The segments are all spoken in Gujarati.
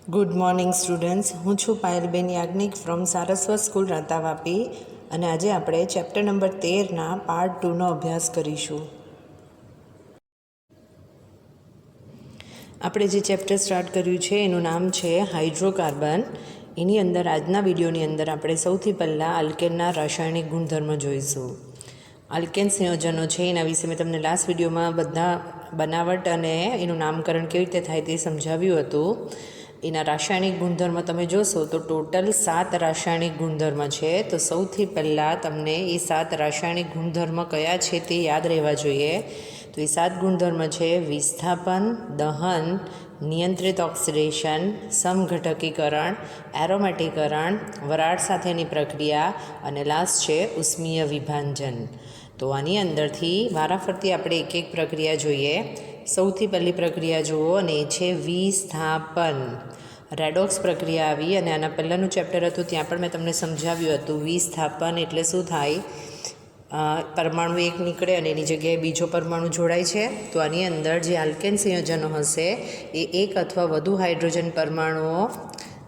Good morning students. હું છું પાયલબેન યાજ્ઞિક ફ્રોમ સારસ્વત સ્કૂલ રાતાવાપી અને આજે આપણે ચેપ્ટર નંબર 13ના પાર્ટ 2નો અભ્યાસ કરીશું. આપણે જે ચેપ્ટર સ્ટાર્ટ કર્યું છે એનું નામ છે હાઇડ્રોકાર્બન. એની અંદર આજના વિડીયોની અંદર આપણે સૌથી પહેલાં આલ્કેનના રાસાયણિક ગુણધર્મ જોઈશું. આલ્કેન સંયોજનો છે એના વિશે મેં તમને લાસ્ટ વિડીયોમાં બધા બનાવટ અને એનું નામકરણ કેવી રીતે થાય તે સમજાવ્યું હતું. એના રાસાયણિક ગુણધર્મ તમે જોશો તો ટોટલ 7 રાસાયણિક ગુણધર્મ છે. તો સૌથી પહેલાં તમને એ 7 રાસાયણિક ગુણધર્મ કયા છે તે યાદ રહેવા જોઈએ. તો એ 7 ગુણધર્મ છે વિસ્થાપન, દહન, નિયંત્રિત ઓક્સિડેશન, સમઘટકીકરણ, એરોમેટિકરણ, વરાળ સાથેની પ્રક્રિયા અને લાસ્ટ છે ઉષ્મીય વિભાજન. તો આની અંદરથી વારાફરતી આપણે એક એક પ્રક્રિયા જોઈએ. સૌથી પહેલી પ્રક્રિયા જુઓ અને એ છે વિસ્થાપન. રેડોક્સ પ્રક્રિયા આવી અને આના પહેલાંનું ચેપ્ટર હતું ત્યાં પણ મેં તમને સમજાવ્યું હતું વિસ્થાપન એટલે શું થાય. પરમાણુ એક નીકળે અને એની જગ્યાએ બીજો પરમાણુ જોડાય છે. તો આની અંદર જે આલ્કેન સંયોજનો હશે એ એક અથવા વધુ હાઇડ્રોજન પરમાણુઓ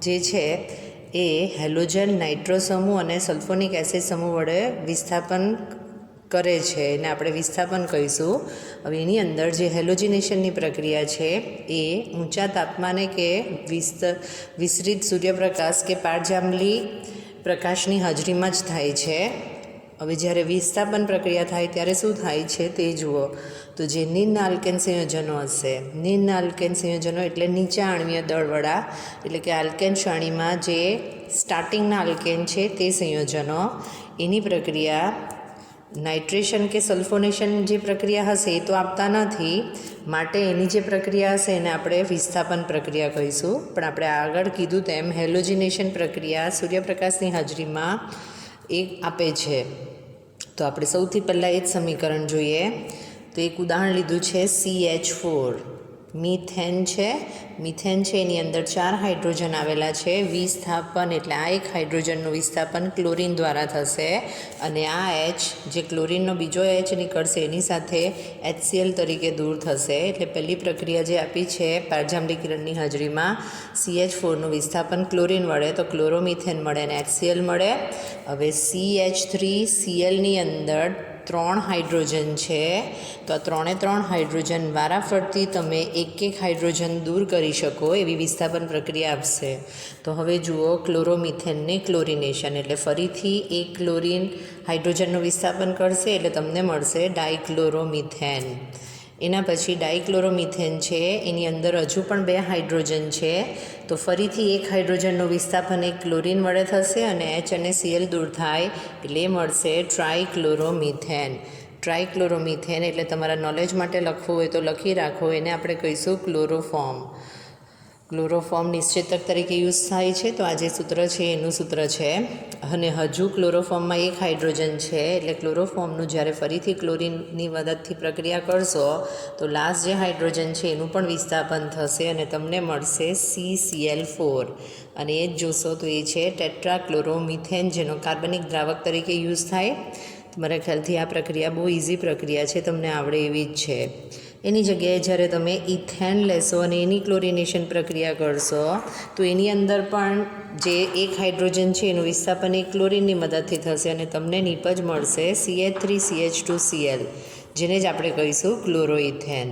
જે છે એ હેલોજન, નાઇટ્રો સમૂહ અને સલ્ફોનિક એસિડ સમૂહ વડે વિસ્થાપન કરે છે એને આપણે વિસ્થાપન કહીશું. હવે એની અંદર જે હેલોજિનેશનની પ્રક્રિયા છે એ ઊંચા તાપમાને કે વિસ્તૃત સૂર્યપ્રકાશ કે પારજાંબલી પ્રકાશની હાજરીમાં જ થાય છે. હવે જ્યારે વિસ્થાપન પ્રક્રિયા થાય ત્યારે શું થાય છે તે જુઓ. તો જે નિમ્ન આલ્કેન સંયોજનો હશે, નિમ્ન આલ્કેન સંયોજનો એટલે નીચા આણ્વીય દળવાળા, એટલે કે આલ્કેન શ્રેણીમાં જે સ્ટાર્ટિંગના આલ્કેન છે તે સંયોજનો, એની પ્રક્રિયા નાઇટ્રેશન કે સલ્ફોનેશન જે પ્રક્રિયા હશે એ તો આપતા નથી, માટે એની જે પ્રક્રિયા હશે એને આપણે વિસ્થાપન પ્રક્રિયા કહીશું. પણ આપણે આગળ કીધું તેમ હેલોજિનેશન પ્રક્રિયા સૂર્યપ્રકાશની હાજરીમાં એક આપે છે. તો આપણે સૌથી પહેલાં એ જ સમીકરણ જોઈએ. તો એક ઉદાહરણ લીધું છે CH4. મિથેન છે. મિથેન છે એની અંદર 4 હાઇડ્રોજન આવેલા છે. વિસ્થાપન એટલે આ એક હાઇડ્રોજનનું વિસ્થાપન ક્લોરિન દ્વારા થશે અને આ H જે ક્લોરિનનો બીજો H નીકળશે એની સાથે HCl તરીકે દૂર થશે. એટલે પહેલી પ્રક્રિયા જે આપી છે પારજાંબલી કિરણની હાજરીમાં CH4નું વિસ્થાપન ક્લોરિન વડે તો ક્લોરોમિથેન મળે અને HCl મળે. હવે CH3Clની અંદર 3 હાઇડ્રોજન છે. તો આ 3 હાઇડ્રોજન વારાફરતી તમે એક હાઇડ્રોજન દૂર કરી શકો એવી વિસ્થાપન પ્રક્રિયા આપશે. તો હવે જુઓ ક્લોરોમિથેનને ક્લોરિનેશન એટલે ફરીથી એક ક્લોરિન હાઇડ્રોજનનું વિસ્થાપન કરશે એટલે તમને મળશે ડાયક્લોરોમિથેન. એના પછી ડાયક્લોરોમિથેન છે એની અંદર હજુ પણ 2 હાઇડ્રોજન છે. તો ફરીથી એક હાઇડ્રોજનનું વિસ્થાપન એક ક્લોરિન વડે થશે અને H અને Cl દૂર થાય એટલે મળશે ટ્રાયક્લોરોમિથેન. ટ્રાયક્લોરોમિથેન એટલે તમારા નોલેજ માટે લખવું હોય તો લખી રાખો, એને આપણે કહીશું ક્લોરોફોર્મ. ક્લોરોફોર્મ નિશ્ચેતક તરીકે યુઝ થાય છે. તો આ જે સૂત્ર છે એનું સૂત્ર છે. અને હજુ ક્લોરોફોર્મમાં એક હાઇડ્રોજન છે એટલે ક્લોરોફોર્મનું જ્યારે ફરીથી ક્લોરિનની મદદથી પ્રક્રિયા કરશો તો લાસ્ટ જે હાઇડ્રોજન છે એનું પણ વિસ્થાપન થશે અને તમને મળશે CCl4. અને એ જ જોશો તો એ છે ટેટ્રાક્લોરોમિથેન જેનો કાર્બનિક દ્રાવક તરીકે યુઝ થાય. મારા ખ્યાલથી આ પ્રક્રિયા બહુ ઇઝી પ્રક્રિયા છે, તમને આવડે એવી જ છે. એની જગ્યાએ જ્યારે તમે ઇથેન લેશો અને એની ક્લોરિનેશન પ્રક્રિયા કરશો તો એની અંદર પણ જે એક હાઇડ્રોજન છે એનું વિસ્થાપન એક ક્લોરિનની મદદથી થશે અને તમને નીપજ મળશે CH3CH2Cl જેને જ આપણે કહીશું ક્લોરોઇથેન.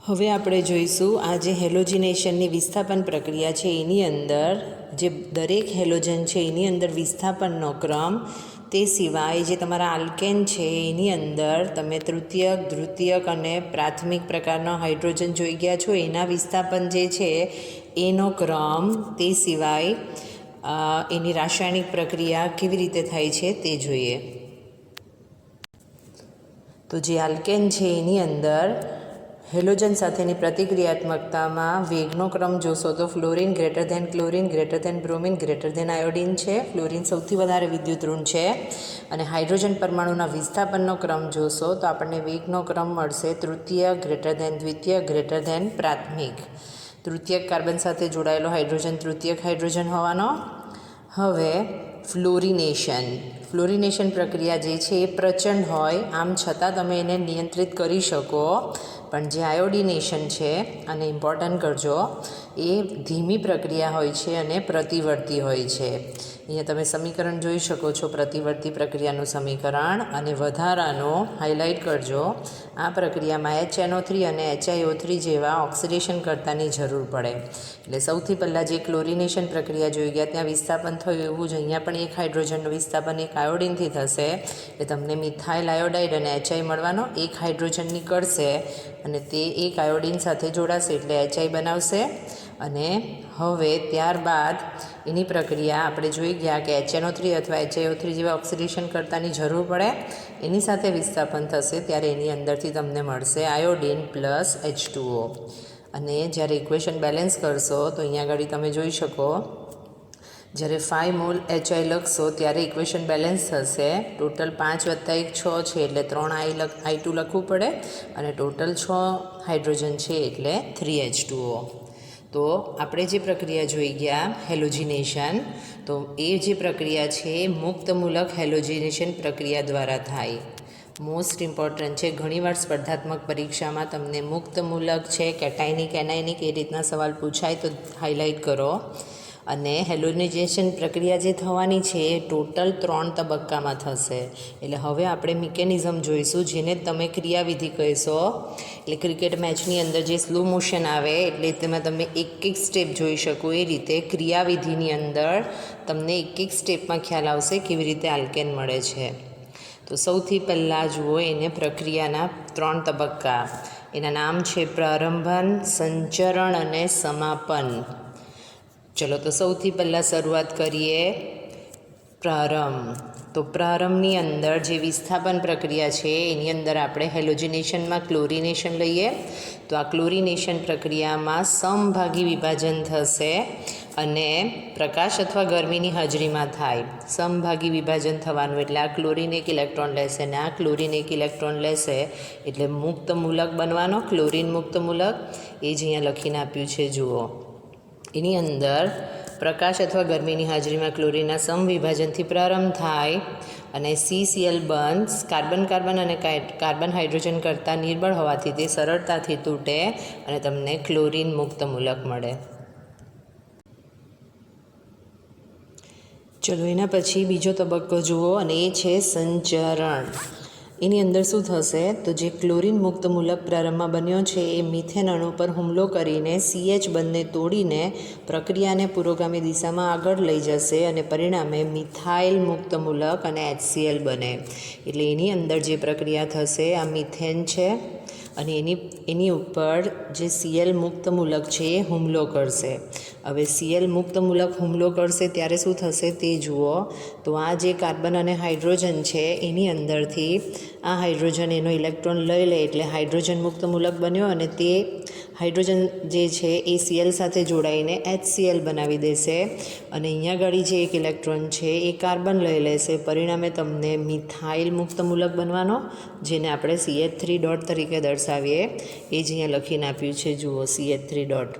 હવે આપણે જોઈશું આ જે હેલોજિનેશનની વિસ્થાપન પ્રક્રિયા છે એની અંદર જે દરેક હેલોજન છે એની અંદર વિસ્થાપનનો ક્રમ, તે સિવાય જે તમારા આલ્કેન છે એની અંદર તમે તૃતીયક, દ્વિતીયક અને પ્રાથમિક પ્રકારના હાઇડ્રોજન જોઈ ગયા છો એના વિસ્થાપન જે છે એનો ક્રમ, તે સિવાય એની રાસાયણિક પ્રક્રિયા કેવી રીતે થાય છે તે જોઈએ. તો જે આલ્કેન છે એની અંદર હેલોજન સાથેની પ્રતિક્રિયાત્મકતામાં વેગનો ક્રમ જોશો તો fluorine greater than chlorine greater than bromine greater than iodine છે. ફ્લોરિન સૌથી વધારે વિદ્યુત ઋણ છે. અને હાઇડ્રોજન પરમાણુના વિસ્થાપનનો ક્રમ જોશો તો આપણને વેગનો ક્રમ મળશે તૃતીયક ગ્રેટર ધેન દ્વિતીયક ગ્રેટર ધેન પ્રાથમિક. તૃતીયક કાર્બન સાથે જોડાયેલો હાઇડ્રોજન તૃતીયક હાઇડ્રોજન હોવાનો. હવે ફ્લોરિનેશન પ્રક્રિયા જે છે એ પ્રચંડ હોય, આમ છતાં તમે એને નિયંત્રિત કરી શકો. પણ જે આયોડિનેશન છે અને ઇમ્પોર્ટન્ટ કરજો, એ ધીમી પ્રક્રિયા હોય છે અને પ્રતિવર્તી હોય છે. અહીંયા તમે સમીકરણ જોઈ શકો છો, પ્રતિવર્તી પ્રક્રિયાનું સમીકરણ, અને વધારાનો હાઇલાઇટ કરજો. આ પ્રક્રિયામાં HNO3 અને HiO3 જેવા ઓક્સિડેશન કરતાની જરૂર પડે. એટલે સૌથી પહેલાં જે ક્લોરિનેશન પ્રક્રિયા જોઈ ગયા ત્યાં વિસ્થાપન થયું, એવું જ અહીંયા પણ એક હાઇડ્રોજનનું વિસ્થાપન એક આયોડિનથી થશે. એટલે તમને મિથાઇલ આયોડાઇડ અને HI મળવાનો. એક હાઇડ્રોજન નીકળશે અને તે એક આયોડિન સાથે જોડાશે એટલે HI બનાવશે. અને હવે ત્યારબાદ એની પ્રક્રિયા આપણે જોઈ ગયા કે HNO3 અથવા HiO3 જેવા ઓક્સિડેશન કરતાની જરૂર પડે, એની સાથે વિસ્થાપન થશે ત્યારે એની અંદરથી તમને મળશે આયોડિન પ્લસ H2O. અને જ્યારે ઇક્વેશન બેલેન્સ કરશો તો અહીંયા આગળ તમે જોઈ શકો, જ્યારે 5 મોલ HI લખશો ત્યારે ઇક્વેશન બેલેન્સ થશે. ટોટલ 5 + 1 6 છે એટલે 3 I2 લખવું પડે, અને ટોટલ 6 હાઇડ્રોજન છે એટલે 3H2O. તો આપણે જે પ્રક્રિયા જોઈ ગયા હેલોજિનેશન, તો એ જે પ્રક્રિયા છે મુક્તમૂલક હેલોજિનેશન પ્રક્રિયા દ્વારા થાય. મોસ્ટ ઇમ્પોર્ટન્ટ છે. ઘણીવાર સ્પર્ધાત્મક પરીક્ષામાં તમને મુક્તમૂલક છે, કેટાયનિક, એનાયનિક એ રીતના સવાલ પૂછાય તો હાઇલાઇટ કરો. અને હેલોજિનેશન પ્રક્રિયા જે થવાની છે એ ટોટલ 3 તબક્કામાં થશે. એટલે હવે આપણે મિકેનિઝમ જોઈશું, જેને તમે ક્રિયાવિધિ કહેશો. એટલે ક્રિકેટ મેચની અંદર જે સ્લો મોશન આવે એટલે તેમાં તમે એક સ્ટેપ જોઈ શકો, એ રીતે ક્રિયાવિધિની અંદર તમને એક સ્ટેપમાં ખ્યાલ આવશે કેવી રીતે આલ્કેન મળે છે. તો સૌથી પહેલાં જુઓ એને પ્રક્રિયાના 3 તબક્કા. એના નામ છે પ્રારંભન, સંચરણ અને સમાપન. ચલો તો સૌથી પહેલાં શરૂઆત કરીએ પ્રારંભ. તો પ્રારંભની અંદર જે વિસ્થાપન પ્રક્રિયા છે એની અંદર આપણે હેલોજિનેશનમાં ક્લોરિનેશન લઈએ. તો આ ક્લોરિનેશન પ્રક્રિયામાં સમભાગી વિભાજન થશે અને પ્રકાશ અથવા ગરમીની હાજરીમાં થાય. સમભાગી વિભાજન થવાનું એટલે આ ક્લોરિન એક ઇલેક્ટ્રોન લેશે અને આ ક્લોરિન એક ઇલેક્ટ્રોન લેશે એટલે મુક્ત મૂલક બનવાનો, ક્લોરિન મુક્ત મૂલક. એ જ અહીંયા લખીને આપ્યું છે જુઓ. એની અંદર પ્રકાશ અથવા ગરમીની હાજરીમાં ક્લોરિનના સમવિભાજનથી પ્રારંભ થાય અને CCl બંધ કાર્બન અને કાર્બન હાઇડ્રોજન કરતાં નિર્બળ હોવાથી તે સરળતાથી તૂટે અને તમને ક્લોરિન મુક્ત મૂલક મળે. ચલો એના પછી બીજો તબક્કો જુઓ અને એ છે સંચરણ. એની અંદર શું થશે, તો જે ક્લોરિન મુક્ત મૂલક પ્રારંભમાં બન્યો છે એ મિથેન અણુ પર હુમલો કરીને CH બંધને તોડીને પ્રક્રિયાને પુરોગામી દિશામાં આગળ લઈ જશે અને પરિણામે મિથાઇલ મુક્ત મૂલક અને HCl બને. એટલે એની અંદર જે પ્રક્રિયા થશે આ મિથેન છે અને એની ઉપર જે Cl મુક્ત મૂલક છે એ હુમલો કરશે. હવે Cl મુક્ત મૂલક હુમલો કરશે ત્યારે શું થશે તે જુઓ. તો આ જે કાર્બન અને હાઇડ્રોજન છે એની અંદરથી આ હાઇડ્રોજન એનો ઇલેક્ટ્રોન લઈ લે એટલે હાઇડ્રોજન મુક્ત મૂલક બન્યો અને તે હાઇડ્રોજન જે છે એ Cl સાથે જોડાઈને HCl બનાવી દેશે અને અહીંયા આગળ જે એક ઇલેક્ટ્રોન છે એ કાર્બન લઈ લેશે. પરિણામે તમને મિથાઇલ મુક્ત મૂલક બનવાનો, જેને આપણે CH3 ડોટ તરીકે દર્શાવીએ. એ જ અહીંયા લખીને આપ્યું છે જુઓ, CH3 ડોટ.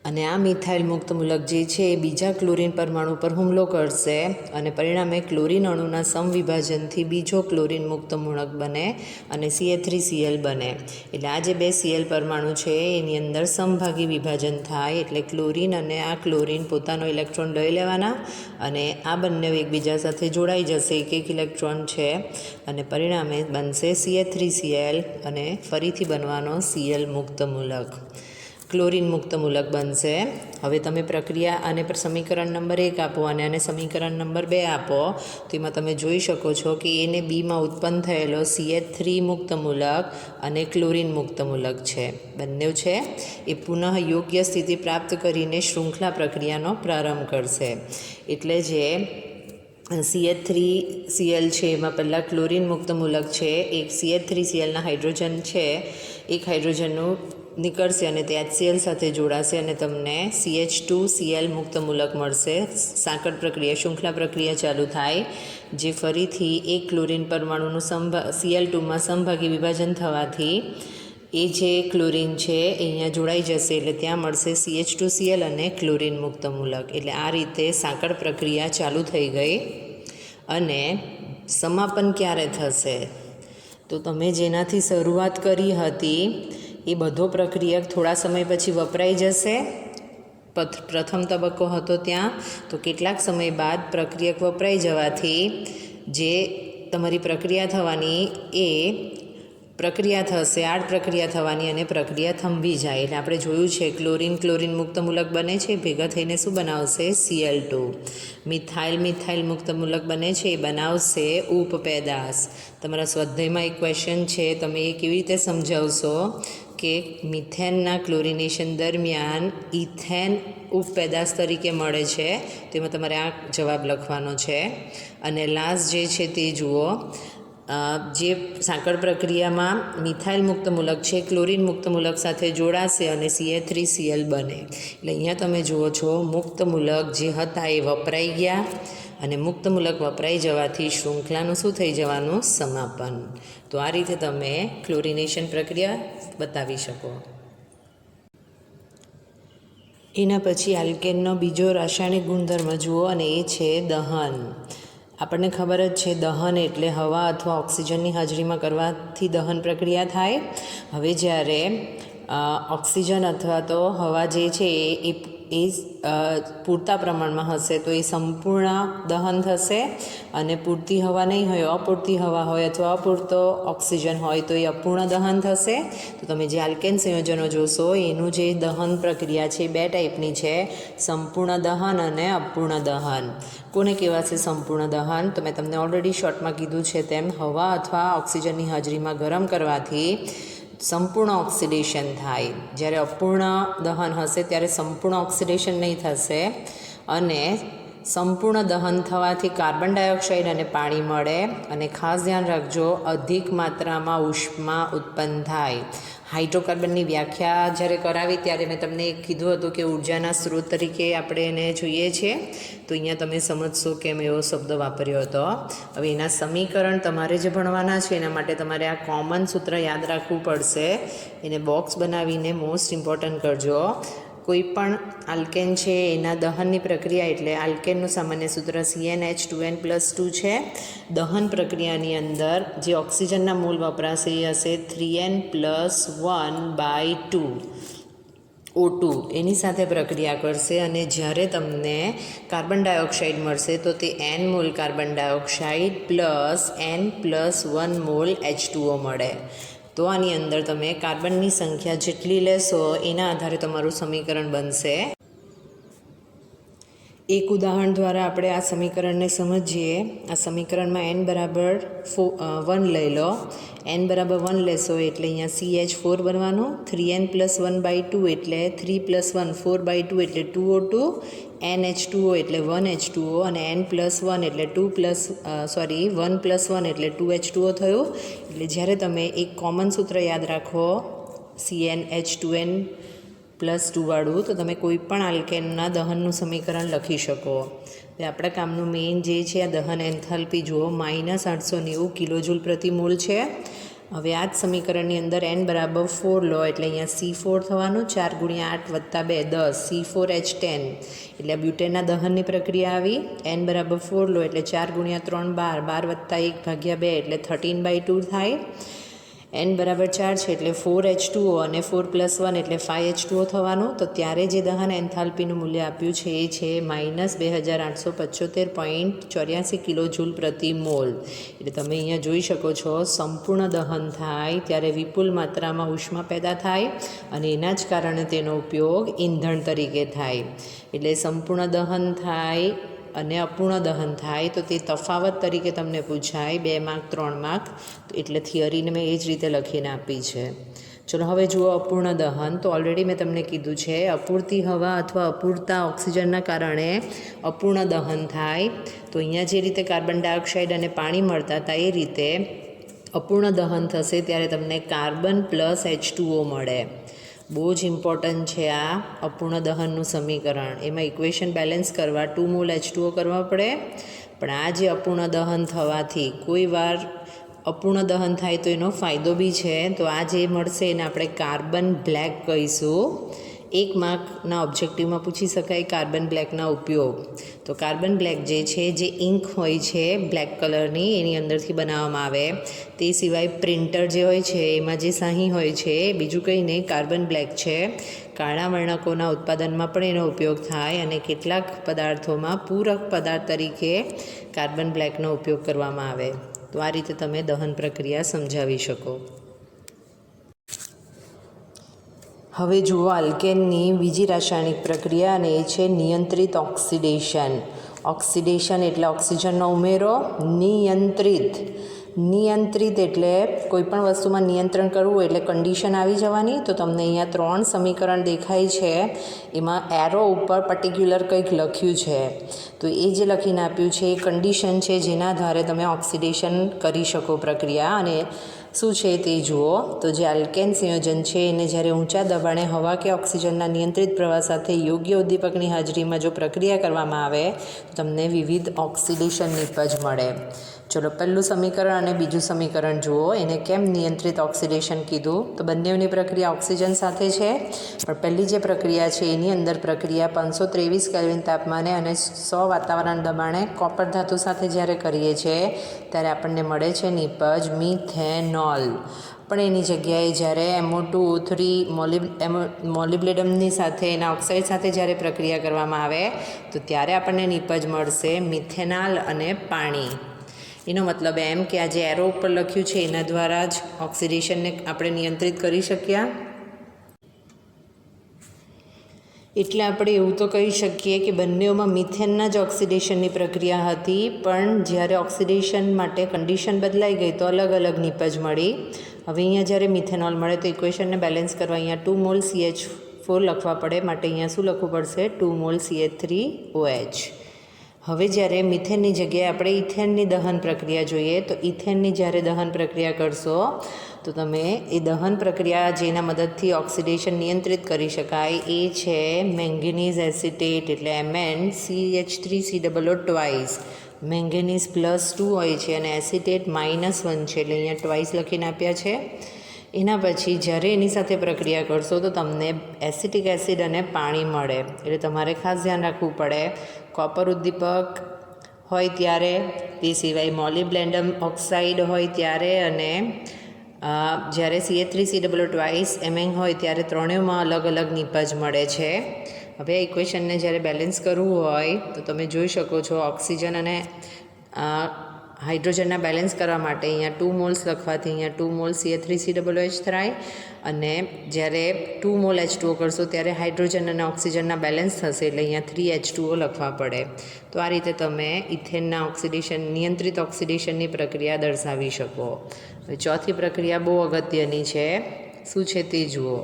અને આ મિથાઇલ મુક્ત મૂલક જે છે એ બીજા ક્લોરિન પરમાણુ પર હુમલો કરશે અને પરિણામે ક્લોરિન અણુના સમવિભાજનથી બીજો ક્લોરિન મુક્ત મૂલક બને અને CH3Cl બને. એટલે આ જે 2 Cl પરમાણુ છે એની અંદર સમભાગી વિભાજન થાય એટલે ક્લોરિન અને આ ક્લોરિન પોતાનો ઇલેક્ટ્રોન લઈ લેવાના અને આ બંને એકબીજા સાથે જોડાઈ જશે, એક ઇલેક્ટ્રોન છે, અને પરિણામે બનશે CH3Cl અને ફરીથી બનવાનો Cl મુક્ત મૂલક, ક્લોરિન મુક્ત મૂલક બનશે. હવે તમે પ્રક્રિયા અને સમીકરણ નંબર 1 આપો અને સમીકરણ નંબર 2 આપો તો એમાં તમે જોઈ શકો છો કે A ને Bમાં ઉત્પન્ન થયેલો CH3 મુક્ત મૂલક અને ક્લોરિન મુક્ત મૂલક છે, બંને છે એ પુનઃ યોગ્ય સ્થિતિ પ્રાપ્ત કરીને શૃંખલા પ્રક્રિયાનો પ્રારંભ કરશે. એટલે જે CH3Cl છે એમાં પહેલાં ક્લોરિન મુક્ત મૂલક છે, એક CH3Clના હાઇડ્રોજન છે, એક હાઇડ્રોજનનું નીકળશે અને તે HCl સાથે જોડાશે અને તમને CH2Cl મુક્ત મૂલક મળશે. સાંકળ પ્રક્રિયા, શૃંખલા પ્રક્રિયા ચાલુ થાય, જે ફરીથી એક ક્લોરિન પરમાણુનું Cl2માં સમભાગી વિભાજન થવાથી એ જે ક્લોરિન છે એ અહીંયા જોડાઈ જશે એટલે ત્યાં મળશે CH2Cl અને ક્લોરિન મુક્ત મૂલક. એટલે આ રીતે સાંકળ પ્રક્રિયા ચાલુ થઈ ગઈ. અને સમાપન ક્યારે થશે? તો તમે જેનાથી શરૂઆત કરી હતી એ બધો પ્રક્રિયક થોડા સમય પછી વપરાઈ જશે. પ્રથમ તબક્કો હતો ત્યાં, તો કેટલાક સમય બાદ પ્રક્રિયક વપરાઈ જવાથી જે તમારી પ્રક્રિયા થવાની એ પ્રક્રિયા થશે, આડ પ્રક્રિયા થવાની અને પ્રક્રિયા થંભી જાય. એટલે આપણે જોયું છે ક્લોરીન મુક્ત મૂલક બને છે, ભેગા થઈને શું બનાવશે? Cl2. મિથાઇલ મુક્ત મૂલક બને છે, એ બનાવશે ઉપપેદાશ. તમારા સ્વાધ્યાયમાં એક ક્વેશ્ચન છે, તમે એ કેવી રીતે સમજાવશો કે મિથેનના ક્લોરિનેશન દરમિયાન ઇથેન ઉપપેદાશ તરીકે મળે છે, તેમાં તમારે આ જવાબ લખવાનો છે. અને લાસ્ટ જે છે તે જુઓ, જે સાંકળ પ્રક્રિયામાં મિથાઇલ મુક્ત મૂલક છે ક્લોરીન મુક્ત મૂલક સાથે જોડાશે અને CH3Cl બને. એટલે અહીંયા તમે જુઓ છો મુક્ત મૂલક જે હતા એ વપરાઈ ગયા અને મુક્ત મૂલક વપરાઈ જવાથી શૃંખલાનું શું થઈ જવાનું? સમાપન. તો આ રીતે તમે ક્લોરિનેશન પ્રક્રિયા બતાવી શકો. એના પછી આલ્કેનનો બીજો રાસાયણિક ગુણધર્મ જુઓ અને એ છે દહન. આપણને ખબર જ છે દહન એટલે હવા અથવા ઓક્સિજનની હાજરીમાં કરવાથી દહન પ્રક્રિયા થાય. હવે જ્યારે ઓક્સિજન અથવા તો હવા જે છે એ પૂરતા પ્રમાણમાં હશે તો એ સંપૂર્ણ દહન થશે, અને પૂરતી હવા નહીં હોય, અપૂરતી હવા હોય અથવા અપૂરતો ઓક્સિજન હોય તો એ અપૂર્ણ દહન થશે. તો તમે જે આલ્કેન સંયોજનો જોશો એનું જે દહન પ્રક્રિયા છે બે ટાઈપની છે, સંપૂર્ણ દહન અને અપૂર્ણ દહન. કોને કહેવાશે સંપૂર્ણ દહન? તો મેં તમને ઓલરેડી શોર્ટમાં કીધું છે તેમ હવા અથવા ઓક્સિજનની હાજરીમાં ગરમ કરવાથી સંપૂર્ણ ઓક્સિડેશન થાય. જ્યારે અપૂર્ણ દહન હશે ત્યારે સંપૂર્ણ ઓક્સિડેશન નહીં થશે, અને સંપૂર્ણ દહન થવાથી કાર્બન ડાયોક્સાઇડ અને પાણી મળે, અને ખાસ ધ્યાન રાખજો અધિક માત્રામાં ઉષ્મા ઉત્પન્ન થાય. હાઇડ્રોકાર્બનની વ્યાખ્યા જ્યારે કરાવી ત્યારે મેં તમને કીધું હતું કે ઉર્જાના સ્ત્રોત તરીકે આપણે એને જોઈએ છીએ, તો અહીંયા તમે સમજશો કે મેં એવો શબ્દ વાપર્યો હતો. હવે એના સમીકરણ તમારે જે ભણવાના છે એના માટે તમારે આ કોમન સૂત્ર યાદ રાખવું પડશે. એને બોક્સ બનાવીને મોસ્ટ ઇમ્પોર્ટન્ટ કરજો. કોઈ પણ આલ્કેન છે એના દહનની પ્રક્રિયા એટલે આલ્કેનનું સામાન્ય સૂત્ર CnH2n+2 છે. દહન પ્રક્રિયાની અંદર જે ઓક્સિજનના મૂળ વપરાશે એ હશે 3n+1/2 O2. એની સાથે પ્રક્રિયા કરશે, અને જ્યારે તમને કાર્બન ડાયોક્સાઇડ મળશે તો તે n mall carbon dioxide plus n+1 mall H2O મળે. તો આની અંદર તમે કાર્બનની સંખ્યા જેટલી લેશો એના આધારે તમારું સમીકરણ બનશે. એક ઉદાહરણ દ્વારા આપણે આ સમીકરણને સમજીએ. આ સમીકરણમાં n બરાબર 1 લઈ લો. n બરાબર 1 લેશો એટલે અહીંયા CH4 બનવાનું. 3n+1/2 એટલે 3+1 4/2 એટલે 2O2, NH2O એટલે 1H2O, અને n+1 એટલે 1+1 એટલે 2H2O થયું. એટલે જ્યારે તમે એક કોમન સૂત્ર યાદ રાખો CnH2n+2 વાળું, તો તમે કોઈ પણ આલ્કેનના દહનનું સમીકરણ લખી શકો. હવે આપણા કામનું મેઇન જે છે આ દહન એન્થાલ્પી જુઓ, -890 કિલોજૂલ પ્રતિ મોલ છે. હવે આ જ સમીકરણની અંદર n બરાબર 4 લો એટલે અહીંયા C4 થવાનું. 4 × 8 + 2 10 C4H10 એટલે આ બ્યુટેનના દહનની પ્રક્રિયા આવી. n બરાબર 4 લો એટલે 4 × 3 12 12 + 1/2 એટલે 13/2 થાય. n બરાબર 4 છે એટલે 4H2O અને 4+1 એટલે 5H2O થવાનું. તો ત્યારે જે દહન એન્થાલ્પીનું મૂલ્ય આપ્યું છે એ છે -2875.84 કિલોજૂલ પ્રતિ મોલ. એટલે તમે અહીંયા જોઈ શકો છો સંપૂર્ણ દહન થાય ત્યારે વિપુલ માત્રામાં ઉષ્મા પેદા થાય, અને એના જ કારણે તેનો ઉપયોગ ઈંધણ તરીકે થાય. એટલે સંપૂર્ણ દહન થાય અને અપૂર્ણ દહન થાય તો તે તફાવત તરીકે તમને પૂછાય 2 માર્ક 3 માર્ક. એટલે થિયરીને મેં એ જ રીતે લખીને આપી છે. ચલો હવે જુઓ અપૂર્ણ દહન. તો ઓલરેડી મેં તમને કીધું છે અપૂરતી હવા અથવા અપૂરતા ઓક્સિજનના કારણે અપૂર્ણ દહન થાય. તો અહીંયા જે રીતે કાર્બન ડાયોક્સાઇડ અને પાણી મળતા હતા એ રીતે અપૂર્ણ દહન થશે ત્યારે તમને કાર્બન પ્લસ H2O મળે. બહુ જ ઇમ્પોર્ટન્ટ છે આ અપૂર્ણ દહનનું સમીકરણ. એમાં ઇક્વેશન બેલેન્સ કરવા 2 મોલ H2O કરવા પડે. પણ આ જે અપૂર્ણ દહન થવાથી કોઈ વાર અપૂર્ણ દહન થાય તો એનો ફાયદો બી છે. તો આ જે મળશે એને આપણે કાર્બન બ્લેક કહીશું. એક માર્કના ઓબ્જેક્ટિવમાં પૂછી શકાય કાર્બન બ્લેકના ઉપયોગ. તો કાર્બન બ્લેક જે છે, જે ઇંક હોય છે બ્લેક કલરની, એની અંદરથી બનાવવામાં આવે. તે સિવાય પ્રિન્ટર જે હોય છે એમાં જે શાહી હોય છે, બીજું કંઈ નહીં, કાર્બન બ્લેક છે. કાળા વર્ણકોના ઉત્પાદનમાં પણ એનો ઉપયોગ થાય અને કેટલાક પદાર્થોમાં પૂરક પદાર્થ તરીકે કાર્બન બ્લેકનો ઉપયોગ કરવામાં આવે. તો આ રીતે તમે દહન પ્રક્રિયા સમજાવી શકો. હવે જુઓ આલ્કેનની બીજી રાસાયણિક પ્રક્રિયા, અને એ છે નિયંત્રિત ઓક્સિડેશન. ઓક્સિડેશન એટલે ઓક્સિજનનો ઉમેરો. નિયંત્રિત એટલે કોઈપણ વસ્તુમાં નિયંત્રણ કરવું એટલે કન્ડિશન આવી જવાની. તો તમને અહીંયા 3 સમીકરણ દેખાય છે, એમાં એરો ઉપર પર્ટિક્યુલર કંઈક લખ્યું છે. તો એ જે લખીને આપ્યું છે એ કન્ડિશન છે, જેના આધારે તમે ઓક્સિડેશન કરી શકો પ્રક્રિયા. અને શું છે તે જુઓ. તો જે આલ્કેન સંયોજન છે એને જ્યારે ઊંચા દબાણે હવા કે ઓક્સિજનના નિયંત્રિત પ્રવાહ સાથે યોગ્ય ઉદ્દીપકની હાજરીમાં જો પ્રક્રિયા કરવામાં આવે તો તમને વિવિધ ઓક્સિડેશન નિપજ મળે. ચલો, પહેલું સમીકરણ અને બીજું સમીકરણ જુઓ. એને કેમ નિયંત્રિત ઓક્સિડેશન કીધું? તો બંનેની પ્રક્રિયા ઓક્સિજન સાથે છે, પણ પહેલી જે પ્રક્રિયા છે એની અંદર પ્રક્રિયા 523 કેલ્વિન તાપમાને અને 100 વાતાવરણ દબાણે કોપર ધાતુ સાથે જ્યારે કરીએ છીએ ત્યારે આપણને મળે છે નિપજ મિથેનોલ. પણ એની જગ્યાએ જ્યારે MO2O3 મોલિબ્ડેનમની સાથે એના ઓક્સાઇડ સાથે જ્યારે પ્રક્રિયા કરવામાં આવે તો ત્યારે આપણને નિપજ મળશે મિથેનાલ અને પાણી. એનો મતલબ એમ કે આ જે એરો ઉપર લખ્યું છે એના દ્વારા જ ઓક્સિડેશનને આપણે નિયંત્રિત કરી શક્યા. એટલે આપણે એવું તો કહી શકીએ કે બંનેઓમાં મિથેનના જ ઓક્સિડેશનની પ્રક્રિયા હતી, પણ જ્યારે ઓક્સિડેશન માટે કન્ડિશન બદલાઈ ગઈ તો અલગ અલગ નિપજ મળી. હવે અહીંયા જ્યારે મિથેનોલ મળે તો ઇક્વેશનને બેલેન્સ કરવા અહીંયા 2 મોલ CH4 લખવા પડે, માટે અહીંયા શું લખવું પડશે? 2 મોલ CH3OH. હવે જ્યારે મિથેનની જગ્યાએ આપણે ઇથેનની દહન પ્રક્રિયા જોઈએ, તો ઇથેનની જ્યારે દહન પ્રક્રિયા કરશો તો તમે એ દહન પ્રક્રિયા જેના મદદથી ઓક્સિડેશન નિયંત્રિત કરી શકાય એ છે મેંગેનીઝ એસિટેટ એટલે MnCH3COO ટ્વાઇસ. મેંગેનીઝ +2 હોય છે અને એસિટેટ -1 છે, એટલે અહીંયા ટ્વાઇસ લખીને આપ્યા છે. એના પછી જ્યારે એની સાથે પ્રક્રિયા કરશો તો તમને એસિટિક એસિડ અને પાણી મળે. એટલે તમારે ખાસ ધ્યાન રાખવું પડે, કોપર ઉદ્દીપક હોય ત્યારે, તે સિવાય મોલિબ્ડેનમ ઓક્સાઇડ હોય ત્યારે, અને જ્યારે CH3COO ટ્વાઇસ Mn હોય ત્યારે ત્રણેયમાં અલગ અલગ નિપજ મળે છે. હવે આ ઇક્વેશનને જ્યારે બેલેન્સ કરવું હોય તો તમે જોઈ શકો છો ઓક્સિજન અને હાઇડ્રોજનના બેલેન્સ કરવા માટે અહીંયા 2 મોલ્સ લખવાથી અહીંયા 2 મોલ CH3COOH થાય, અને જ્યારે 2 મોલ H2O કરશો ત્યારે હાઇડ્રોજન અને ઓક્સિજનના બેલેન્સ થશે, એટલે અહીંયા 3H2O લખવા પડે. તો આ રીતે તમે ઇથેનના ઓક્સિડેશન નિયંત્રિત ઓક્સિડેશનની પ્રક્રિયા દર્શાવી શકો. હવે ચોથી પ્રક્રિયા બહુ અગત્યની છે, શું છે તે જુઓ.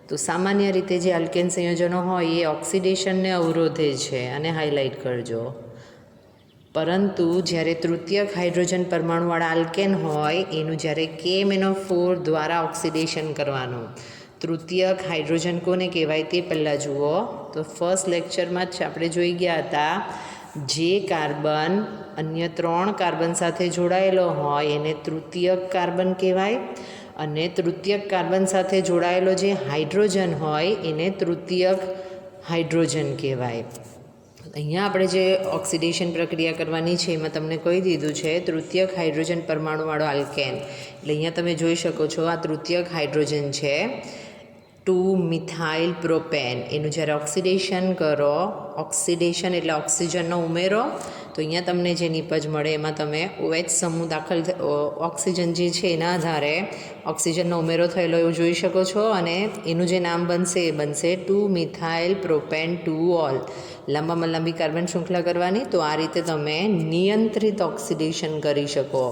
તો સામાન્ય રીતે જે આલ્કેન સંયોજનો હોય એ ઓક્સિડેશનને અવરોધે છે, અને હાઇલાઇટ કરજો. પરંતુ જ્યારે તૃતીયક હાઇડ્રોજન પરમાણુવાળા આલ્કેન હોય એનું જ્યારે KMnO4 દ્વારા ઓક્સિડેશન કરવાનું. તૃતીયક હાઇડ્રોજન કોને કહેવાય તે પહેલાં જુઓ. તો ફર્સ્ટ લેક્ચરમાં જ આપણે જોઈ ગયા હતા, જે કાર્બન અન્ય 3 કાર્બન સાથે જોડાયેલો હોય એને તૃતીયક કાર્બન કહેવાય, અને તૃતીયક કાર્બન સાથે જોડાયેલો જે હાઇડ્રોજન હોય એને તૃતીયક હાઇડ્રોજન કહેવાય. અહીંયા આપણે જે ઓક્સિડેશન પ્રક્રિયા કરવાની છે એમાં તમને કહી દીધું છે તૃતીયક હાઇડ્રોજન પરમાણુવાળો આલ્કેન. એટલે અહીંયા તમે જોઈ શકો છો આ તૃતીયક હાઇડ્રોજન છે 2મિથાઇલ પ્રોપેન. એનું જ્યારે ઓક્સિડેશન કરો, ઓક્સિડેશન એટલે ઓક્સિજનનો ઉમેરો, તો અહીંયા તમને જે નિપજ મળે એમાં તમે OH સમૂહ દાખલ ઓક્સિજન જે છે એના આધારે ઓક્સિજનનો ઉમેરો થયેલો એવું જોઈ શકો છો, અને એનું જે નામ બનશે એ બનશે 2મિથાઇલ પ્રોપેન 2ઓલ. લાંબામાં લાંબી કાર્બન શૃંખલા કરવાની. તો આ રીતે તમે નિયંત્રિત ઓક્સિડેશન કરી શકો.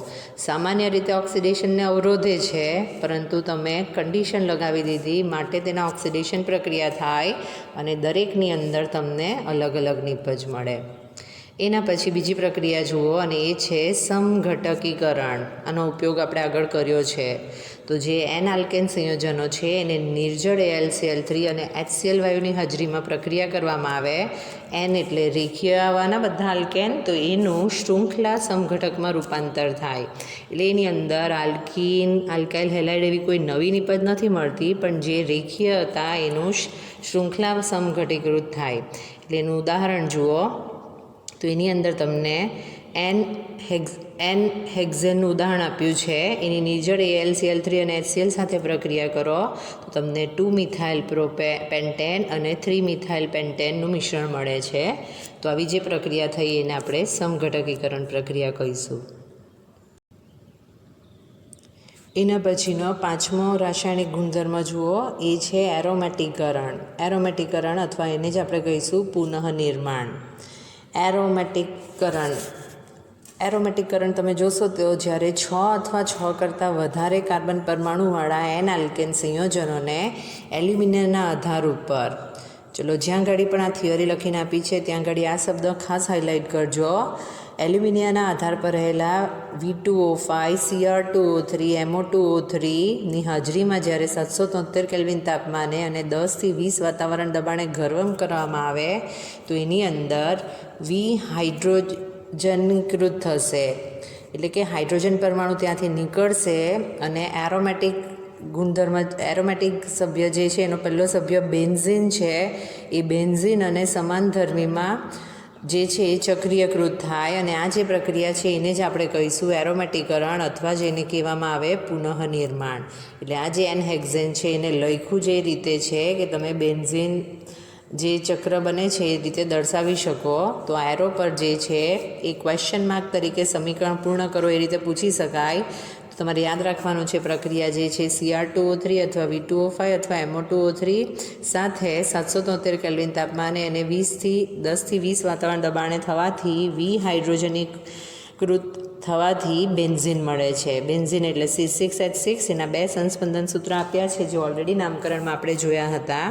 સામાન્ય રીતે ઓક્સિડેશનને અવરોધે છે, પરંતુ તમે કન્ડિશન લગાવી દીધી માટે તેના ઓક્સિડેશન પ્રક્રિયા થાય, અને દરેકની અંદર તમને અલગ અલગ નિપજ મળે. એના પછી બીજી પ્રક્રિયા જુઓ અને એ છે સમઘટકીકરણ. આનો ઉપયોગ આપણે આગળ કર્યો છે. તો જે એન આલ્કેન સંયોજનો છે એને નિર્જળ AlCl3 અને HCl વાયુની હાજરીમાં પ્રક્રિયા કરવામાં આવે. એન એટલે રેખીય આવવાના બધા આલ્કેન, તો એનું શૃંખલા સમઘટકમાં રૂપાંતર થાય. એટલે એની અંદર આલ્કીન, આલ્કાઇલ હેલાઇડ એવી કોઈ નવી નિપજ નથી મળતી, પણ જે રેખીય હતા એનું શૃંખલા સમઘટીકૃત થાય. એટલે એનું ઉદાહરણ જુઓ. તો એની અંદર તમને એન હેક્ઝેનનું ઉદાહરણ આપ્યું છે. એની નિર્જળ AlCl3 અને HCl સાથે પ્રક્રિયા કરો તો તમને 2-મિથાઇલ પેન્ટેન અને 3-મિથાઇલ પેન્ટેનનું મિશ્રણ મળે છે. તો આવી જે પ્રક્રિયા થઈ એને આપણે સમઘટકીકરણ પ્રક્રિયા કહીશું. એના પછીનો પાંચમો રાસાયણિક ગુણધર્મ જુઓ, એ છે એરોમેટિકરણ. એરોમેટિકરણ અથવા એને જ આપણે કહીશું પુનઃનિર્માણ. એરોમેટિકરણ તમે જોશો તો જ્યારે 6 અથવા 6 કરતાં વધારે કાર્બન પરમાણુવાળા એન આલ્કેન સંયોજનોને એલ્યુમિનિયમના આધાર ઉપર, ચલો જ્યાં ઘડી પણ આ થિયરી લખીને આપી છે ત્યાં ઘડી આ શબ્દ ખાસ હાઇલાઇટ કરજો. એલ્યુમિનિયમના આધાર પર રહેલા V2O5, Cr2O3, MO2O3 ની હાજરીમાં જ્યારે 773 કેલ્વિન તાપમાને અને 10 થી 20 વાતાવરણ દબાણે ગરમ કરવામાં આવે તો એની અંદર હાઇડ્રોજનીકૃત થશે. એટલે કે હાઇડ્રોજન પરમાણુ ત્યાંથી નીકળશે અને એરોમેટિક સભ્ય જે છે એનો પહેલો સભ્ય બેન્ઝીન છે. એ બેન્ઝીન અને સમાનધર્મીમાં જે છે એ ચક્રીયકૃત થાય અને આ જે પ્રક્રિયા છે એને જ આપણે કહીશું એરોમેટિકરણ અથવા જેને કહેવામાં આવે પુનઃનિર્માણ. એટલે આ જે એન હેક્ઝેન છે એને લખ્યું જે રીતે છે કે તમે બેન્ઝીન જે ચક્ર બને છે એ રીતે દર્શાવી શકો. તો આ એરો પર જે છે એ ક્વેશ્ચન માર્ક તરીકે સમીકરણ પૂર્ણ કરો એ રીતે પૂછી શકાય. તો તમારે યાદ રાખવાનું છે પ્રક્રિયા જે છે Cr2O3 અથવા V2O5 અથવા MO2O3 સાથે 773 કેલ્વિન તાપમાને અને 10 થી 20 વાતાવરણ દબાણે થવાથી હાઇડ્રોજનીકૃત થવાથી બેન્ઝીન મળે છે. બેન્ઝીન એટલે C6H6. એના 2 સંસ્પંદન સૂત્ર આપ્યા છે જે ઓલરેડી નામકરણમાં આપણે જોયા હતા.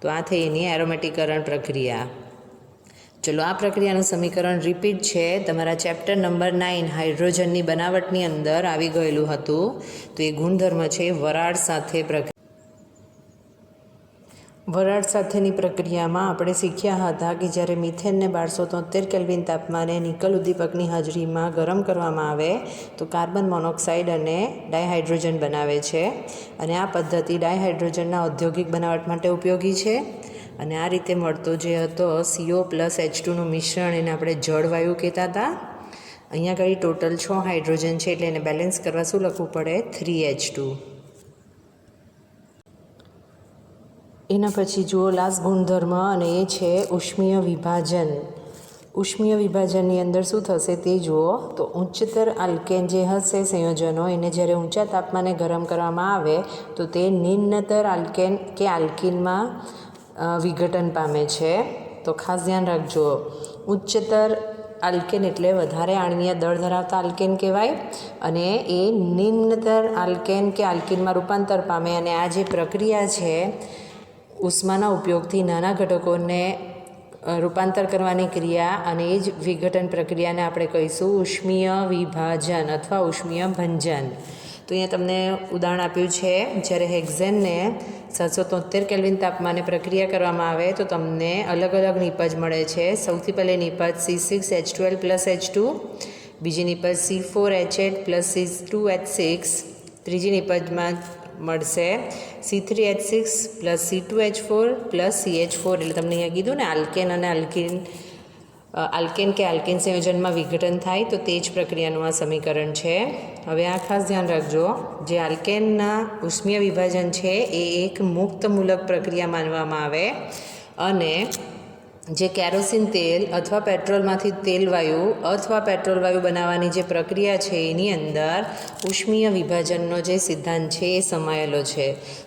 તો આ થઈ એની એરોમેટિકરણ પ્રક્રિયા. ચલો આ પ્રક્રિયાનું સમીકરણ રિપીટ છે. તમારા ચેપ્ટર નંબર 9 હાઇડ્રોજનની બનાવટની અંદર આવી ગયેલું હતું. તો એ ગુણધર્મ છે વરાળ સાથેની પ્રક્રિયામાં આપણે શીખ્યા હતા કે જ્યારે મિથેનને 1273 કેલ્વિન તાપમાને નિકલ ઉદ્દીપકની હાજરીમાં ગરમ કરવામાં આવે તો કાર્બન મોનોક્સાઇડ અને ડાયહાઇડ્રોજન બનાવે છે. અને આ પદ્ધતિ ડાયહાઇડ્રોજનના ઔદ્યોગિક બનાવટ માટે ઉપયોગી છે. અને આ રીતે મળતો જે હતો CO પ્લસ H2નું મિશ્રણ એને આપણે જળવાયુ કહેતા હતા. અહીંયા આગળ ટોટલ 6 હાઇડ્રોજન છે એટલે એને બેલેન્સ કરવા શું લખવું પડે? 3H2. એના પછી જુઓ લાસ્ટ ગુણધર્મ અને એ છે ઉષ્મીય વિભાજન. ઉષ્મીય વિભાજનની અંદર શું થશે તે જુઓ. તો ઉચ્ચતર આલ્કેન જે હશે સંયોજનો એને જ્યારે ઊંચા તાપમાને ગરમ કરવામાં આવે તો તે નિમ્નતર આલ્કેન કે આલ્કીનમાં વિઘટન પામે છે. તો ખાસ ધ્યાન રાખજો, ઉચ્ચતર આલ્કેન એટલે વધારે આણ્વીય દળ ધરાવતા આલ્કેન કહેવાય અને એ નિમ્નતર આલ્કેન કે આલ્કીનમાં રૂપાંતર પામે. અને આ જે પ્રક્રિયા છે ઉષ્માના ઉપયોગથી નાના ઘટકોને રૂપાંતર કરવાની ક્રિયા અને એ જ વિઘટન પ્રક્રિયાને આપણે કહીશું ઉષ્મીય વિભાજન અથવા ઉષ્મીય ભંજન. તો અહીંયા તમને ઉદાહરણ આપ્યું છે જ્યારે હેક્ઝેનને 773 કેલ્વિન તાપમાને પ્રક્રિયા કરવામાં આવે તો તમને અલગ અલગ નિપજ મળે છે. સૌથી પહેલી નિપજ C6H12 પ્લસ H2, બીજી નિપજ C4H8 પ્લસ C2H6, ત્રીજી નિપજમાં મળશે C3H6 plus C2H4 plus CH4. એટલે તમને અહીંયા કીધું ને આલ્કેન અને આલ્કેન કે આલ્કેન સંયોજનમાં વિઘટન થાય તો તે જ પ્રક્રિયાનું આ સમીકરણ છે. હવે આ ખાસ ધ્યાન રાખજો, જે આલ્કેનના ઉષ્મીય વિભાજન છે એ એક મુક્તમૂલક પ્રક્રિયા માનવામાં આવે અને જે કેરોસીન તેલ અથવા પેટ્રોલમાંથી તેલવાયુ અથવા પેટ્રોલવાયુ બનાવવાની જે પ્રક્રિયા છે એની અંદર ઉષ્મીય વિભાજનનો જે સિદ્ધાંત છે એ સમાયેલો છે.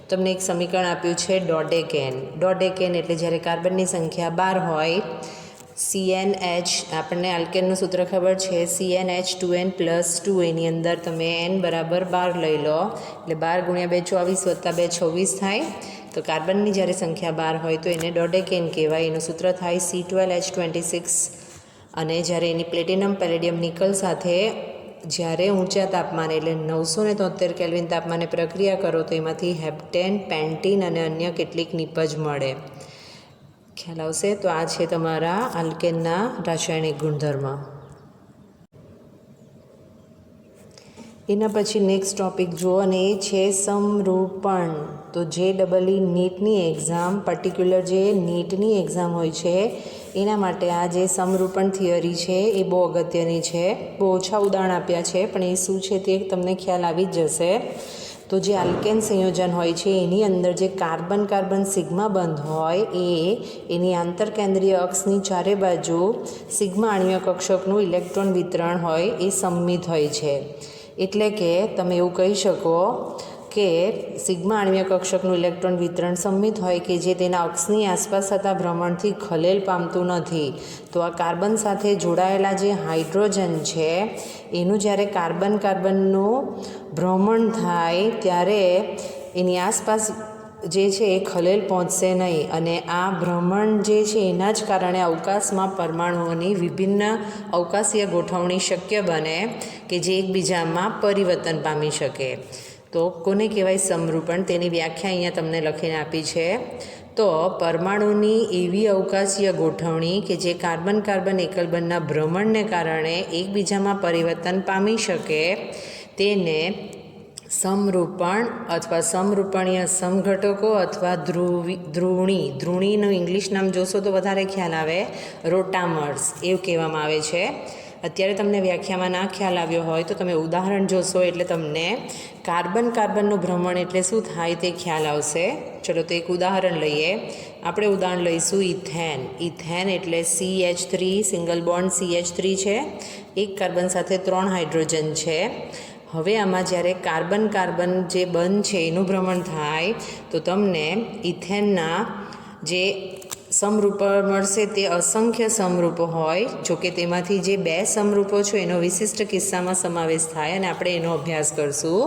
તમને એક સમીકરણ આપ્યું છે ડોડેકેન. ડોડેકેન એટલે જ્યારે કાર્બનની સંખ્યા 12 હોય, CnH આપણને આલ્કેનનું સૂત્ર ખબર છે CnH2n + 2. એની અંદર તમે n બરાબર 12 લઈ લો એટલે 12 × 2 24 + 2 26 થાય. તો કાર્બનની જ્યારે સંખ્યા 12 હોય તો એને ડોડેકેન કહેવાય. એનું સૂત્ર થાય C12H26 અને જ્યારે એની પ્લેટિનમ પેલેડિયમ નિકલ સાથે જ્યારે ઊંચા તાપમાને એટલે 973 કેલ્વિન તાપમાને પ્રક્રિયા કરો તો એમાંથી હેપ્ટેન, પેન્ટીન અને અન્ય કેટલીક નિપજ મળે. ખ્યાલ આવશે? તો આ છે તમારા આલ્કેનના રાસાયણિક ગુણધર્મ. એના પછી નેક્સ્ટ ટોપિક જુઓ અને એ છે સમરૂપણ. તો જે નીટની એક્ઝામ, પર્ટિક્યુલર જે નીટની એક્ઝામ હોય છે એના માટે આ જે સમરૂપણ થિયરી છે એ બહુ અગત્યની છે. બહુ ઓછા ઉદાહરણ આપ્યા છે પણ એ શું છે તે તમને ખ્યાલ આવી જ જશે. તો જે આલ્કેન સંયોજન હોય છે એની અંદર જે કાર્બન કાર્બન સિગ્મા બંધ હોય એની આંતરકેન્દ્રીય અક્ષની ચારે બાજુ સિગ્મા આણ્વીય કક્ષકનું ઇલેક્ટ્રોન વિતરણ હોય એ સમમિત હોય છે. એટલે કે તમે એવું કહી શકો કે સિગ્મા આણ્વીય કક્ષકનું ઇલેક્ટ્રોન વિતરણ સમમિત હોય કે જે તેના અક્ષની આસપાસ થતા ભ્રમણથી ખલેલ પામતું નથી. તો આ કાર્બન સાથે જોડાયેલા જે હાઇડ્રોજન છે એનું જ્યારે કાર્બન કાર્બનનું ભ્રમણ થાય ત્યારે એની આસપાસ જે છે એ ખલેલ પહોંચશે નહીં અને આ ભ્રમણ જે છે એના જ કારણે અવકાશમાં પરમાણુઓની વિભિન્ન અવકાશીય ગોઠવણી શક્ય બને કે જે એકબીજામાં પરિવર્તન પામી શકે. તો કોને કહેવાય સમરૂપણ? તેની વ્યાખ્યા અહીંયા તમને લખીને આપી છે. તો પરમાણુની એવી અવકાશીય ગોઠવણી કે જે કાર્બન કાર્બન એકલબંધના ભ્રમણને કારણે એકબીજામાં પરિવર્તન પામી શકે તેને સમરૂપણ અથવા સમરૂપણીય સમઘટકો અથવા ધ્રુવણીનું ઇંગ્લિશ નામ જોશો તો વધારે ખ્યાલ આવે, રોટામર્સ એવું કહેવામાં આવે છે. અત્યારે તમને વ્યાખ્યામાં ના ખ્યાલ આવ્યો હોય તો તમે ઉદાહરણ જોશો એટલે તમને કાર્બન કાર્બનનું ભ્રમણ એટલે શું થાય તે ખ્યાલ આવશે. ચલો તો એક ઉદાહરણ લઈએ. આપણે ઉદાહરણ લઈશું ઇથેન. ઇથેન એટલે CH3 સિંગલ બોન્ડ CH3 છે, એક કાર્બન સાથે 3 હાઇડ્રોજન છે. હવે આમાં જ્યારે કાર્બન કાર્બન જે બંધ છે એનું ભ્રમણ થાય તો તમને ઇથેનના જે સમરૂપો મળશે તે અસંખ્ય સમરૂપો હોય. જોકે તેમાંથી જે 2 સમરૂપો છે એનો વિશિષ્ટ કિસ્સામાં સમાવેશ થાય અને આપણે એનો અભ્યાસ કરશું.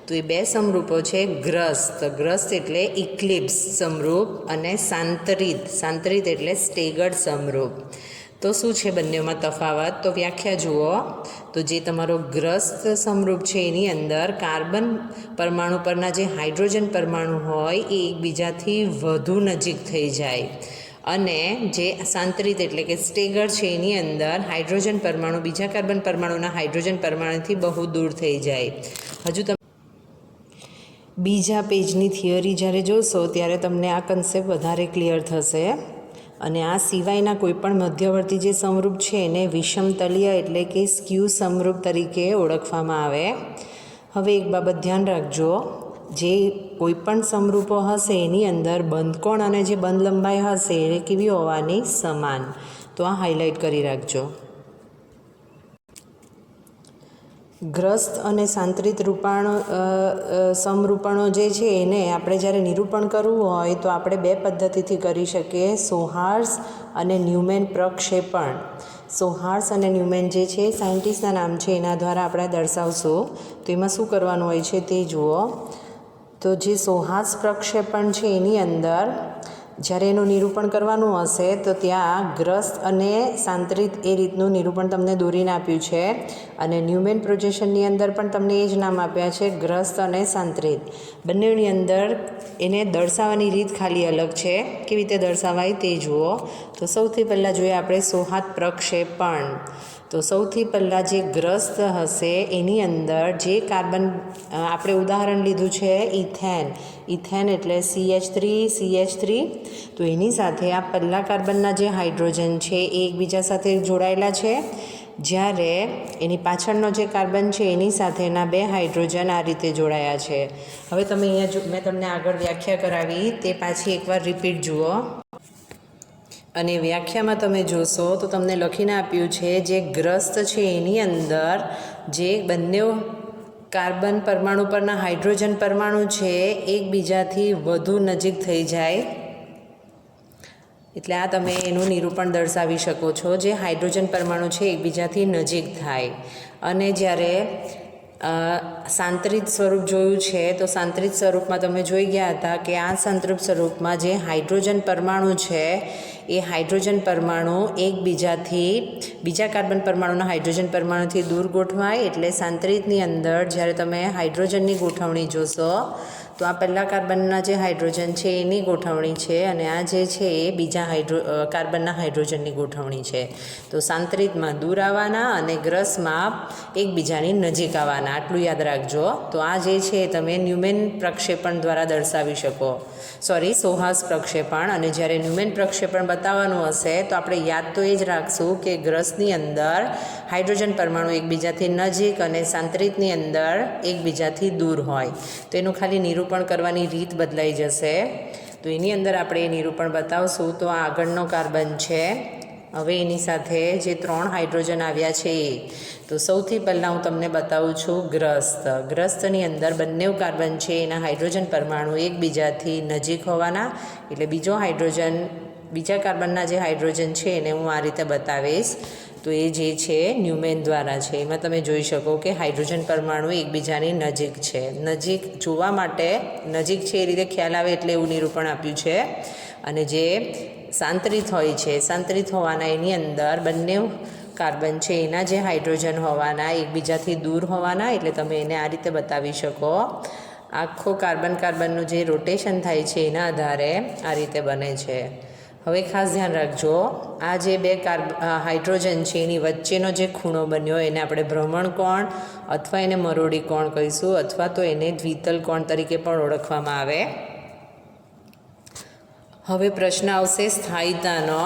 તો એ 2 સમરૂપો છે ગ્રસ્ત. ગ્રસ્ત એટલે ઇક્લિપ્સ સમરૂપ અને સાંતરિત. સાંતરિત એટલે સ્ટેગર્ડ સમરૂપ. તો શું છે બંનેમાં તફાવત? તો વ્યાખ્યા જુઓ. તો જે તમારો ગ્રસ્ત સમરૂપ છે એની અંદર કાર્બન પરમાણુ પરના જે હાઇડ્રોજન પરમાણુ હોય એ એકબીજાથી વધુ નજીક થઈ જાય અને જે સાંતરિત એટલે કે સ્ટેગર છે એની અંદર હાઇડ્રોજન પરમાણુ બીજા કાર્બન પરમાણુના હાઇડ્રોજન પરમાણુથી બહુ દૂર થઈ જાય. હજુ તમે બીજા પેજની થિયરી જ્યારે જોશો ત્યારે તમને આ કન્સેપ્ટ વધારે ક્લિયર થશે. અને આ સિવાયના કોઈપણ મધ્યવર્તી જે સમરૂપ છે એને વિષમતલીય એટલે કે સ્ક્યુ સમરૂપ તરીકે ઓળખવામાં આવે. હવે એક બાબત ધ્યાન રાખજો, જે કોઈપણ સમરૂપો હશે એની અંદર બંધકોણ અને જે બંધ લંબાઈ હશે એ કેવી હોવાની? સમાન. તો આ હાઇલાઇટ કરી રાખજો. ગ્રસ્ત અને સાંતરિત સમરૂપણો જે છે એને આપણે જ્યારે નિરૂપણ કરવું હોય તો આપણે 2 પદ્ધતિથી કરી શકીએ, સોહાર્સ અને ન્યુમેન પ્રક્ષેપણ. સોહાર્સ અને ન્યુમેન જે છે સાયન્ટિસ્ટના નામ છે એના દ્વારા આપણે દર્શાવશું. તો એમાં શું કરવાનું હોય છે તે જુઓ. તો જે સોહાર્સ પ્રક્ષેપણ છે એની અંદર જ્યારે એનું નિરૂપણ કરવાનું હશે તો ત્યાં ગ્રસ્ત અને સાંતરિત એ રીતનું નિરૂપણ તમને દોરીને આપ્યું છે અને ન્યુમેન પ્રોજેક્શનની અંદર પણ તમને એ જ નામ આપ્યા છે, ગ્રસ્ત અને સાંતરિત. બંનેની અંદર એને દર્શાવવાની રીત ખાલી અલગ છે. કેવી રીતે દર્શાવાય તે જુઓ. તો સૌથી પહેલાં જોઈએ આપણે સોહાર્સ પ્રક્ષેપણ. તો સૌથી પહેલાં જે ગ્રસ્ત હશે એની અંદર જે કાર્બન આપણે ઉદાહરણ લીધું છે ઇથેન. ઇથેન એટલે CH3. તો એની સાથે આ પહેલા કાર્બનના જે હાઇડ્રોજન છે એ એકબીજા સાથે જોડાયેલા છે, જ્યારે એની પાછળનો જે કાર્બન છે એની સાથેના 2 હાઇડ્રોજન આ રીતે જોડાયા છે. હવે તમે અહીંયા મેં તમને આગળ વ્યાખ્યા કરાવી તે પાછી એકવાર રિપીટ જુઓ. અને વ્યાખ્યામાં તમે જોશો તો તમને લખીને આપ્યું છે જે ગ્રસ્ત છે એની અંદર જે બંને કાર્બન પરમાણુ પરના હાઇડ્રોજન પરમાણુ છે એકબીજાથી વધુ નજીક થઈ જાય. એટલે આ તમે એનું નિરૂપણ દર્શાવી શકો છો. જે હાઇડ્રોજન પરમાણુ છે એકબીજાથી નજીક થાય અને જ્યારે સાંત્રિત સ્વરૂપ જોયું છે. તો સાંત્રિત સ્વરૂપમાં તમે જોઈ ગયા હતા કે આ સાંત્રિત સ્વરૂપમાં જે હાઇડ્રોજન પરમાણુ છે એ હાઇડ્રોજન પરમાણુ એકબીજાથી બીજા કાર્બન પરમાણુના હાઇડ્રોજન પરમાણુથી દૂર ગોઠવાય. એટલે સાંત્રિતની અંદર જ્યારે તમે હાઇડ્રોજનની ગોઠવણી જોશો તો આ પહેલા કાર્બનના જે હાઇડ્રોજન છે એની ગોઠવણી છે અને આ જે છે એ બીજા કાર્બનના હાઇડ્રોજનની ગોઠવણી છે. તો સાંત્રિતમાં દૂર આવવાના અને ગ્રસમાં એકબીજાની નજીક આવવાના, આટલું યાદ રાખજો. તો આ જે છે તમે ન્યુમેન પ્રક્ષેપણ દ્વારા દર્શાવી શકો, સોહાસ પ્રક્ષેપણ. અને જ્યારે ન્યુમેન પ્રક્ષેપણ બતાવવાનું હશે તો આપણે યાદ તો એ જ રાખશું કે ગ્રસની અંદર હાઇડ્રોજન પરમાણુ એકબીજાથી નજીક અને સાંત્રિતની અંદર એકબીજાથી દૂર હોય. તો એનું ખાલી નિરૂપણ કરવાની રીત બદલાઈ જશે. તો એની અંદર આપણે એ નિરૂપણ બતાવશું. તો આ આગળનો કાર્બન છે. હવે એની સાથે જે 3 હાઇડ્રોજન આવ્યા છે એ, તો સૌથી પહેલાં હું તમને બતાવું છું ગ્રસ્ત. ગ્રસ્તની અંદર બંને કાર્બન છે એના હાઇડ્રોજન પરમાણુ એકબીજાથી નજીક હોવાના. એટલે બીજા કાર્બનના જે હાઇડ્રોજન છે એને હું આ રીતે બતાવીશ. તો એ જે છે ન્યુમેન દ્વારા છે. એમાં તમે જોઈ શકો કે હાઇડ્રોજન પરમાણુ એકબીજાની નજીક છે. નજીક જોવા માટે નજીક છે એ રીતે ખ્યાલ આવે એટલે એવું નિરૂપણ આપ્યું છે. અને જે સાંત્રિત હોય છે, સાંત્રિત હોવાના એની અંદર બંને કાર્બન છે એના જે હાઇડ્રોજન હોવાના એકબીજાથી દૂર હોવાના. એટલે તમે એને આ રીતે બતાવી શકો. આખો કાર્બનનું જે રોટેશન થાય છે એના આધારે આ રીતે બને છે. હવે ખાસ ધ્યાન રાખજો, આ જે 2 હાઇડ્રોજન છે એની વચ્ચેનો જે ખૂણો બન્યો એને આપણે ભ્રમણ કોણ અથવા એને મરોડી કોણ કહીશું, અથવા તો એને દ્વિતલ કોણ તરીકે પણ ઓળખવામાં આવે. હવે પ્રશ્ન આવશે સ્થાયીતાનો.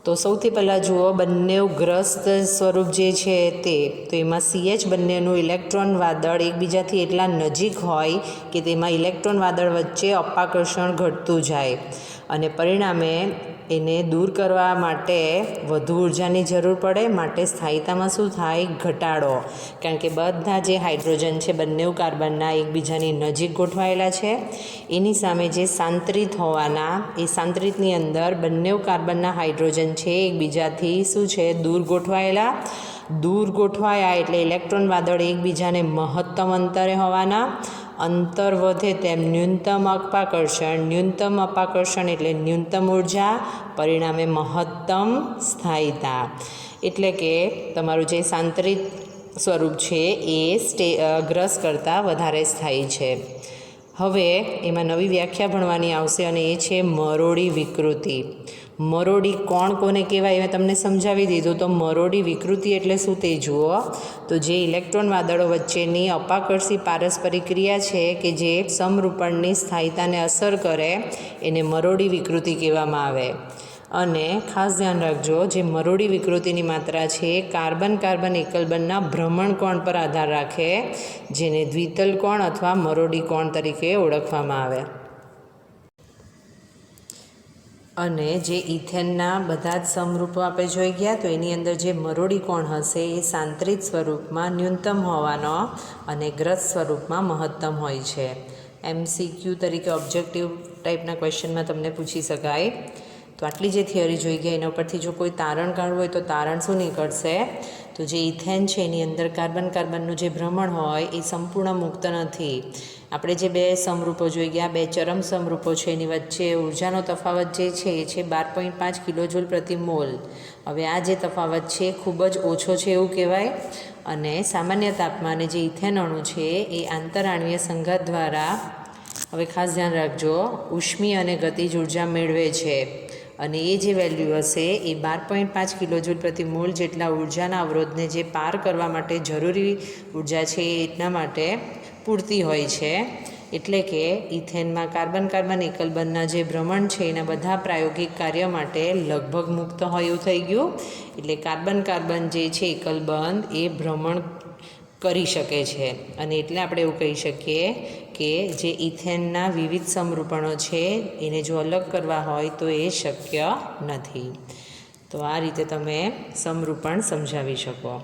તો સૌથી પહેલાં જુઓ, બંને ગ્રસ્ત સ્વરૂપ જે છે તો એમાં CH બંનેનું ઇલેક્ટ્રોન વાદળ એકબીજાથી એટલા નજીક હોય કે તેમાં ઇલેક્ટ્રોન વાદળ વચ્ચે અપાકર્ષણ ઘટતું જાય અને પરિણામે એને દૂર કરવા માટે વધુ ઉર્જાની જરૂર પડે. માટે સ્થાયીતામાં શું થાય? ઘટાડો. કારણ કે બધા જે હાઇડ્રોજન છે બંને કાર્બનના એકબીજાની નજીક ગોઠવાયેલા છે. એની સામે જે સાંત્રિત હોવાના, એ સાંત્રિતની અંદર બંને કાર્બનના હાઇડ્રોજન છે એકબીજાથી શું છે? દૂર ગોઠવાયેલા. દૂર ગોઠવાયા એટલે ઇલેક્ટ્રોન વાદળ એકબીજાને મહત્તમ અંતરે હોવાના. અંતર વધે તેમ ન્યૂનતમ અપાકર્ષણ એટલે ન્યૂનતમ ઉર્જા, પરિણામે મહત્તમ સ્થાયીતા. એટલે કે તમારું જે સાંત્રિત સ્વરૂપ છે એ ગ્રસ કરતાં વધારે સ્થાયી છે. હવે એમાં નવી વ્યાખ્યા ભણવાની આવશે અને એ છે મરોડી વિકૃતિ. મરોડી કોને કહેવાય મેં તમને સમજાવી દીધું. તો મરોડી વિકૃતિ એટલે શું તે જુઓ. તો જે ઇલેક્ટ્રોન વાદળો વચ્ચેની અપાકર્ષી પારસ્પરિક ક્રિયા છે કે જે સમરૂપણની સ્થાયીતાને અસર કરે એને મરોડી વિકૃતિ કહેવામાં આવે. અને ખાસ ધ્યાન રાખજો, જે મરોડી વિકૃતિની માત્રા છે કાર્બન એકલબંધના ભ્રમણ કોણ પર આધાર રાખે, જેને દ્વિતલ કોણ અથવા મરોડી કોણ તરીકે ઓળખવામાં આવે. અને જે ઇથેનના બધા જ સમરૂપો આપણે જોઈ ગયા, તો એની અંદર જે મરોડી કોણ હશે એ સાંત્રિત સ્વરૂપમાં ન્યૂનતમ હોવાનો અને ગ્રસ્ત સ્વરૂપમાં મહત્તમ હોય છે. MCQ તરીકે ઓબ્જેક્ટિવ ટાઈપના ક્વેશ્ચનમાં તમને પૂછી શકાય. તો આટલી જે થિયરી જોઈ ગયા એના ઉપરથી જો કોઈ તારણ કાઢવું હોય તો તારણ શું નીકળશે? તો જે ઇથેન છે એની અંદર કાર્બનનું જે ભ્રમણ હોય એ સંપૂર્ણ મુક્ત નથી. આપણે જે 2 સમરૂપો જોઈ ગયા, 2 ચરમ સમરૂપો છે, એની વચ્ચે ઉર્જાનો તફાવત જે છે એ છે 12.5 કિલોજૂલ પ્રતિ મોલ. હવે આ જે તફાવત છે ખૂબ જ ઓછો છે એવું કહેવાય. અને સામાન્ય તાપમાને જે ઇથેન અણુ છે એ આંતરાણ્વીય સંઘાત દ્વારા, હવે ખાસ ધ્યાન રાખજો, ઉષ્મીય અને ગતિજ ઉર્જા મેળવે છે. અને એ જે વેલ્યુ હશે એ 12.5 કિલોજૂલ પ્રતિ મોલ જેટલા ઉર્જાના અવરોધને જે પાર કરવા માટે જરૂરી ઉર્જા છે એ એટલા માટે પૂરતી હોય છે. એટલે કે ઇથેનમાં કાર્બન એકલબંધના જે ભ્રમણ છે એના બધા પ્રાયોગિક કાર્ય માટે લગભગ મુક્ત હોય એવું થઈ ગયું. એટલે કાર્બન જે છે એકલબંધ એ ભ્રમણ કરી શકે છે. અને એટલે આપણે એવું કહી શકીએ કે જે ઇથેનના વિવિધ સમરૂપણો છે એને જો અલગ કરવા હોય તો એ શક્ય નથી. તો આ રીતે તમે સમરૂપણ સમજાવી શકો.